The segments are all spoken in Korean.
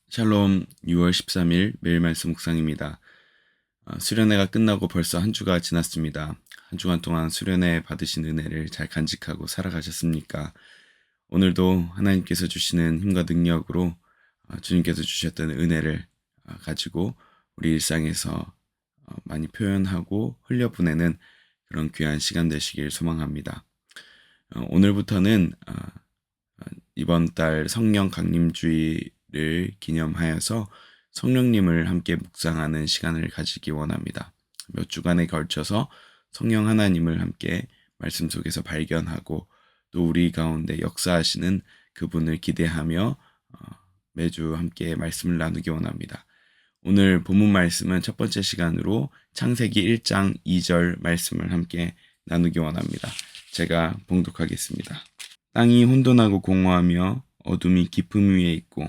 샬롬 6월 13일 매일 말씀 묵상입니다. 수련회가 끝나고 벌써 한 주가 지났습니다. 한 주간 동안 수련회 받으신 은혜를 잘 간직하고 살아가셨습니까? 오늘도 하나님께서 주시는 힘과 능력으로 주님께서 주셨던 은혜를 가지고 우리 일상에서 많이 표현하고 흘려보내는 그런 귀한 시간 되시길 소망합니다. 오늘부터는 이번 달 성령 강림주의를 기념하여서 성령님을 함께 묵상하는 시간을 가지기 원합니다. 몇 주간에 걸쳐서 성령 하나님을 함께 말씀 속에서 발견하고 또 우리 가운데 역사하시는 그분을 기대하며 매주 함께 말씀을 나누기 원합니다. 오늘 본문 말씀은 첫 번째 시간으로 창세기 1장 2절 말씀을 함께 나누기 원합니다. 제가 봉독하겠습니다. 땅이 혼돈하고 공허하며 어둠이 깊음 위에 있고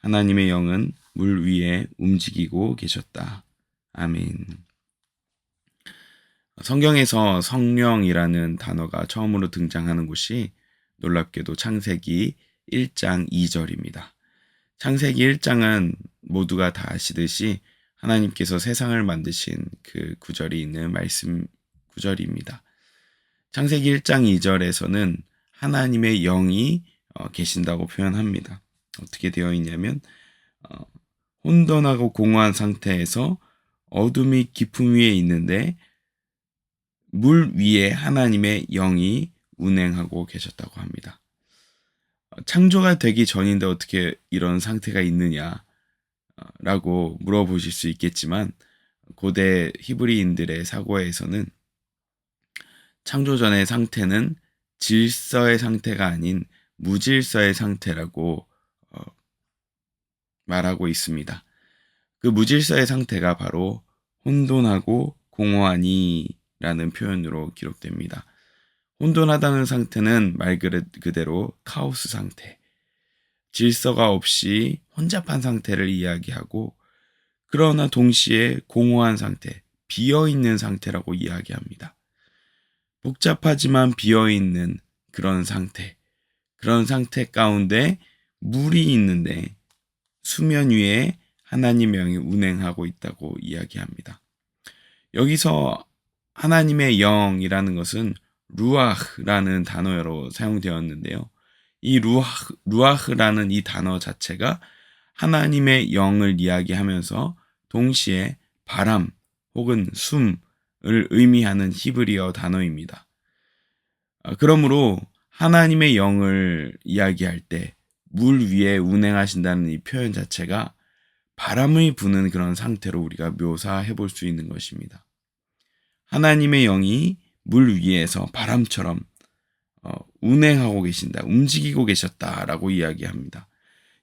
하나님의 영은 물 위에 움직이고 계셨다. 아멘. 성경에서 성령이라는 단어가 처음으로 등장하는 곳이 놀랍게도 창세기 1장 2절입니다. 창세기 1장은 모두가 다 아시듯이 하나님께서 세상을 만드신 그 구절이 있는 말씀 구절입니다. 창세기 1장 2절에서는 하나님의 영이 계신다고 표현합니다. 어떻게 되어 있냐면 혼돈하고 공허한 상태에서 어둠이 깊음 위에 있는데 물 위에 하나님의 영이 운행하고 계셨다고 합니다. 창조가 되기 전인데 어떻게 이런 상태가 있느냐 라고 물어보실 수 있겠지만 고대 히브리인들의 사고에서는 창조 전의 상태는 질서의 상태가 아닌 무질서의 상태라고 말하고 있습니다. 그 무질서의 상태가 바로 혼돈하고 공허하니 라는 표현으로 기록됩니다. 혼돈하다는 상태는 말 그대로 카오스 상태, 질서가 없이 혼잡한 상태를 이야기하고 그러나 동시에 공허한 상태, 비어있는 상태라고 이야기합니다. 복잡하지만 비어있는 그런 상태 가운데 물이 있는데 수면 위에 하나님의 영이 운행하고 있다고 이야기합니다. 여기서 하나님의 영이라는 것은 루아흐라는 단어로 사용되었는데요. 이 루아흐라는 이 단어 자체가 하나님의 영을 이야기하면서 동시에 바람 혹은 숨을 의미하는 히브리어 단어입니다. 그러므로 하나님의 영을 이야기할 때 물 위에 운행하신다는 이 표현 자체가 바람이 부는 그런 상태로 우리가 묘사해 볼 수 있는 것입니다. 하나님의 영이 물 위에서 바람처럼 운행하고 계신다, 움직이고 계셨다라고 이야기합니다.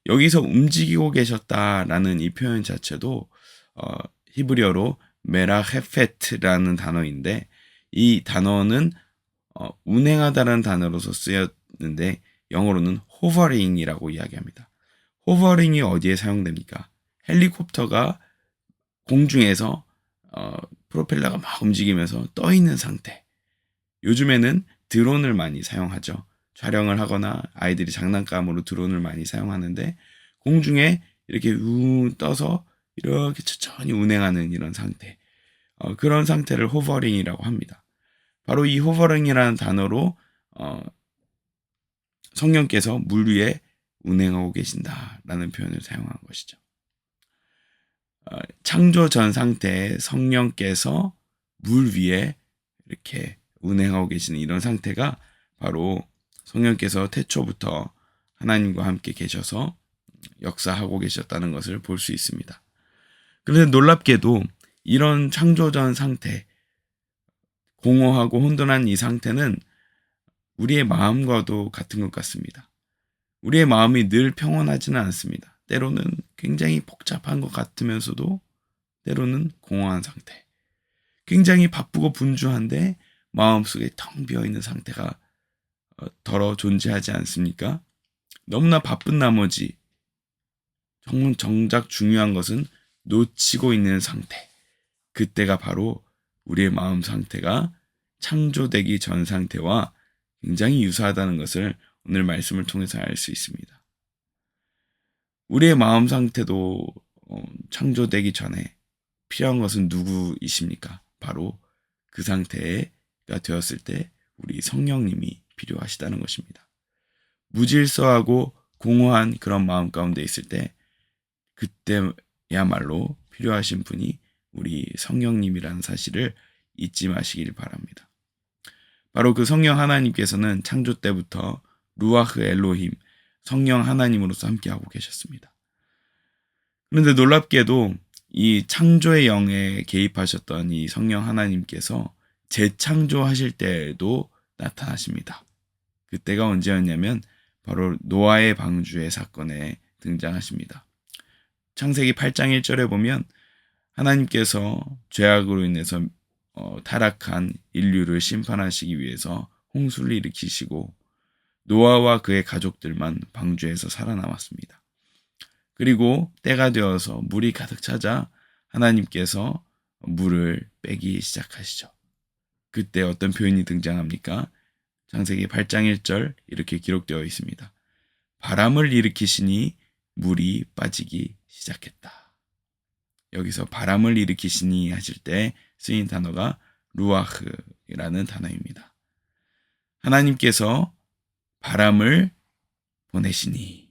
여기서 움직이고 계셨다라는 이 표현 자체도 히브리어로 메라헤페트라는 단어인데 이 단어는 운행하다라는 단어로서 쓰였는데 영어로는 호버링이라고 이야기합니다. 호버링이 어디에 사용됩니까? 헬리콥터가 공중에서 프로펠러가 막 움직이면서 떠 있는 상태. 요즘에는 드론을 많이 사용하죠. 촬영을 하거나 아이들이 장난감으로 드론을 많이 사용하는데 공중에 이렇게 떠서 이렇게 천천히 운행하는 이런 상태. 그런 상태를 호버링이라고 합니다. 바로 이 호버링이라는 단어로 성령께서 물 위에 운행하고 계신다라는 표현을 사용한 것이죠. 창조 전 상태에 성령께서 물 위에 이렇게 운행하고 계시는 이런 상태가 바로 성령께서 태초부터 하나님과 함께 계셔서 역사하고 계셨다는 것을 볼 수 있습니다. 그런데 놀랍게도 이런 창조 전 상태, 공허하고 혼돈한 이 상태는 우리의 마음과도 같은 것 같습니다. 우리의 마음이 늘 평온하지는 않습니다. 때로는 굉장히 복잡한 것 같으면서도 때로는 공허한 상태. 굉장히 바쁘고 분주한데 마음속에 텅 비어있는 상태가 덜어 존재하지 않습니까? 너무나 바쁜 나머지 정작 중요한 것은 놓치고 있는 상태. 그때가 바로 우리의 마음 상태가 창조되기 전 상태와 굉장히 유사하다는 것을 오늘 말씀을 통해서 알 수 있습니다. 우리의 마음 상태도 창조되기 전에 필요한 것은 누구이십니까? 바로 그 상태가 되었을 때 우리 성령님이 필요하시다는 것입니다. 무질서하고 공허한 그런 마음 가운데 있을 때 그때야말로 필요하신 분이 우리 성령님이라는 사실을 잊지 마시길 바랍니다. 바로 그 성령 하나님께서는 창조 때부터 루아흐 엘로힘, 성령 하나님으로서 함께하고 계셨습니다. 그런데 놀랍게도 이 창조의 영에 개입하셨던 이 성령 하나님께서 재창조하실 때에도 나타나십니다. 그때가 언제였냐면 바로 노아의 방주의 사건에 등장하십니다. 창세기 8장 1절에 보면 하나님께서 죄악으로 인해서 타락한 인류를 심판하시기 위해서 홍수를 일으키시고 노아와 그의 가족들만 방주에서 살아남았습니다. 그리고 때가 되어서 물이 가득 차자 하나님께서 물을 빼기 시작하시죠. 그때 어떤 표현이 등장합니까? 창세기 8장 1절 이렇게 기록되어 있습니다. 바람을 일으키시니 물이 빠지기 시작했다. 여기서 바람을 일으키시니 하실 때 쓰인 단어가 루아흐라는 단어입니다. 하나님께서 바람을 보내시니,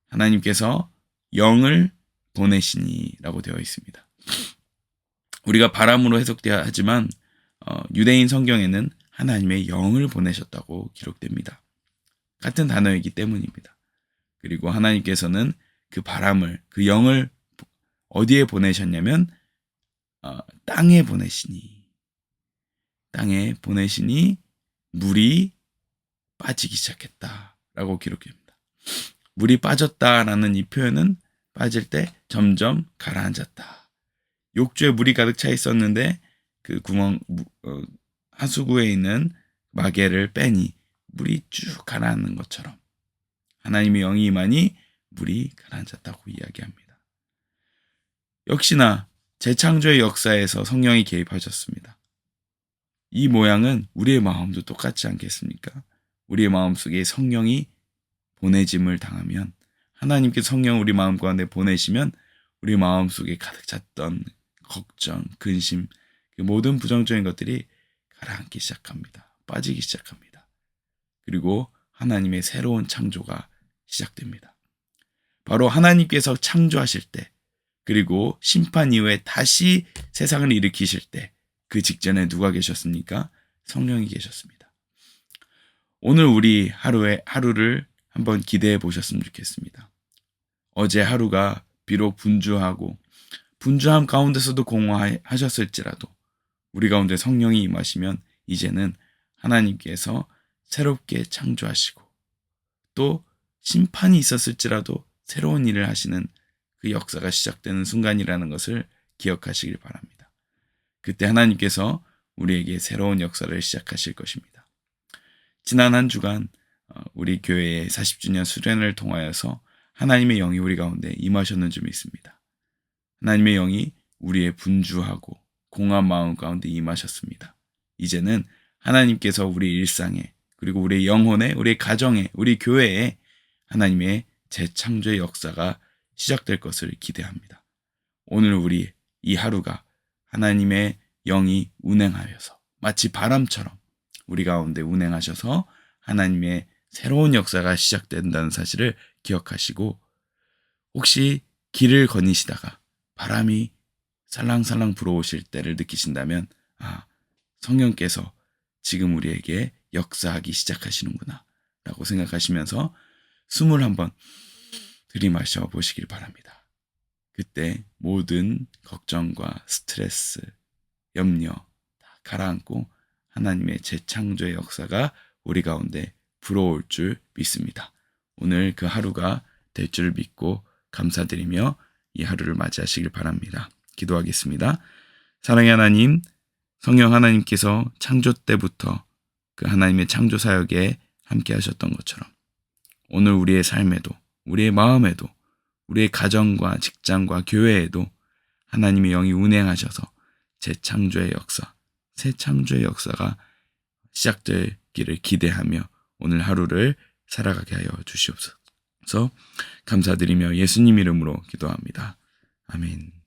하나님께서 영을 보내시니 라고 되어 있습니다. 우리가 바람으로 해석되어야 하지만 유대인 성경에는 하나님의 영을 보내셨다고 기록됩니다. 같은 단어이기 때문입니다. 그리고 하나님께서는 그 바람을, 그 영을 어디에 보내셨냐면 땅에 보내시니 물이 빠지기 시작했다라고 기록됩니다. 물이 빠졌다라는 이 표현은 빠질 때 점점 가라앉았다. 욕조에 물이 가득 차 있었는데 그 구멍 하수구에 있는 마개를 빼니 물이 쭉 가라앉는 것처럼 하나님의 영이 임하니 물이 가라앉았다고 이야기합니다. 역시나 재창조의 역사에서 성령이 개입하셨습니다. 이 모양은 우리의 마음도 똑같지 않겠습니까? 우리의 마음속에 성령이 보내짐을 당하면 하나님께서 성령을 우리 마음 가운데 보내시면 우리 마음속에 가득 찼던 걱정, 근심, 그 모든 부정적인 것들이 가라앉기 시작합니다. 빠지기 시작합니다. 그리고 하나님의 새로운 창조가 시작됩니다. 바로 하나님께서 창조하실 때 그리고 심판 이후에 다시 세상을 일으키실 때 그 직전에 누가 계셨습니까? 성령이 계셨습니다. 오늘 우리 하루를 한번 기대해 보셨으면 좋겠습니다. 어제 하루가 비록 분주함 가운데서도 공허하셨을지라도 우리 가운데 성령이 임하시면 이제는 하나님께서 새롭게 창조하시고 또 심판이 있었을지라도 새로운 일을 하시는 그 역사가 시작되는 순간이라는 것을 기억하시길 바랍니다. 그때 하나님께서 우리에게 새로운 역사를 시작하실 것입니다. 지난 한 주간 우리 교회의 40주년 수련을 통하여서 하나님의 영이 우리 가운데 임하셨는지 믿습니다. 하나님의 영이 우리의 분주하고 공허한 마음 가운데 임하셨습니다. 이제는 하나님께서 우리 일상에 그리고 우리 영혼에 우리 가정에 우리 교회에 하나님의 재창조의 역사가 시작될 것을 기대합니다. 오늘 우리 이 하루가 하나님의 영이 운행하여서 마치 바람처럼 우리 가운데 운행하셔서 하나님의 새로운 역사가 시작된다는 사실을 기억하시고 혹시 길을 거니시다가 바람이 살랑살랑 불어오실 때를 느끼신다면 성령께서 지금 우리에게 역사하기 시작하시는구나 라고 생각하시면서 숨을 한번 들이마셔 보시길 바랍니다. 그때 모든 걱정과 스트레스, 염려 다 가라앉고 하나님의 재창조의 역사가 우리 가운데 불어올 줄 믿습니다. 오늘 그 하루가 될 줄 믿고 감사드리며 이 하루를 맞이하시길 바랍니다. 기도하겠습니다. 사랑의 하나님, 성령 하나님께서 창조 때부터 그 하나님의 창조 사역에 함께 하셨던 것처럼 오늘 우리의 삶에도 우리의 마음에도 우리의 가정과 직장과 교회에도 하나님의 영이 운행하셔서 재창조의 역사, 새 창조의 역사가 시작되기를 기대하며 오늘 하루를 살아가게 하여 주시옵소서. 감사드리며 예수님 이름으로 기도합니다. 아멘.